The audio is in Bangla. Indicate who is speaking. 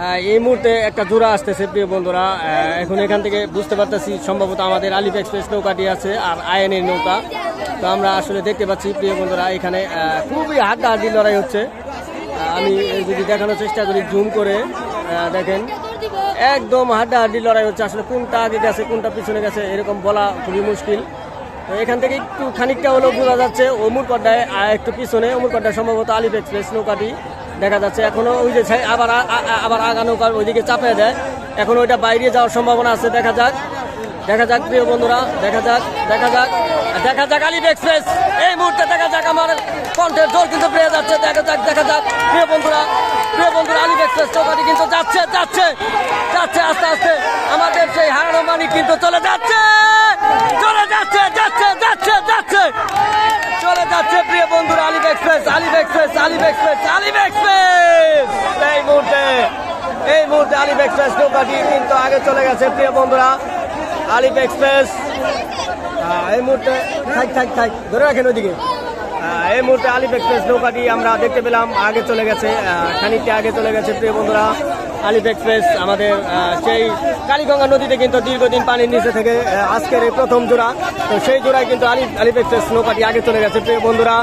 Speaker 1: এই মুহূর্তে একটা জোড়া আসতেছে প্রিয় বন্ধুরা। এখন এখান থেকে বুঝতে পারতেছি সম্ভবত আমাদের আলিফ এক্সপ্রেস নৌকাটি আছে আর আয়নের নৌকা। তো আমরা আসলে দেখতে পাচ্ছি প্রিয় বন্ধুরা এখানে খুবই হাড্ডাহাড্ডি লড়াই হচ্ছে। আমি যদি দেখানোর চেষ্টা করি জুম করে, দেখেন একদম হাড্ডাহাড্ডি লড়াই হচ্ছে। আসলে কোনটা আগে গেছে কোনটা পিছনে গেছে এরকম বলা খুবই মুশকিল। তো এখান থেকে একটু খানিকটা হলেও বোঝা যাচ্ছে অমুর কড্ডায় একটু পিছনে, অমুর কড্ডায় সম্ভবত আলিফ এক্সপ্রেস নৌকাটি দেখা যাচ্ছে। এখনো ওই যে আবার আগা নৌকা ওইদিকে চাপে দেয়, এখন ওইটা বাইরে যাওয়ার সম্ভাবনা আছে। দেখা যাক প্রিয় বন্ধুরা, দেখা যাক আলিফ এক্সপ্রেস এই মুহূর্তে দেখা যাক। আমার কণ্ঠের জোর কিন্তু পেয়ে যাচ্ছে। দেখা যাক প্রিয় বন্ধুরা আলিফ এক্সপ্রেস নৌকাটি কিন্তু যাচ্ছে আস্তে আস্তে। আমাদের সেই হারানো মানিক কিন্তু চলে যাচ্ছে প্রিয় বন্ধুরা। আলিফ এক্সপ্রেস এই মুহূর্তে আলিফ এক্সপ্রেস নৌকাটি কিন্তু আগে চলে গেছে প্রিয় বন্ধুরা। আলিফ এক্সপ্রেস এই মুহূর্তে থাক ধরে রাখেন ওইদিকে। এই মুহূর্তে আলিফ এক্সপ্রেস নৌকাটি আমরা দেখতে পেলাম আগে চলে গেছে, খানিকটা আগে চলে গেছে প্রিয় বন্ধুরা। আলিফ এক্সপ্রেস আমাদের সেই কালীগঙ্গা নদীতে কিন্তু দীর্ঘদিন পানির নিচে থেকে আজকের এই প্রথম জোড়া। তো সেই জোড়ায় কিন্তু আলিফ এক্সপ্রেস নৌকাটি আগে চলে গেছে প্রিয় বন্ধুরা।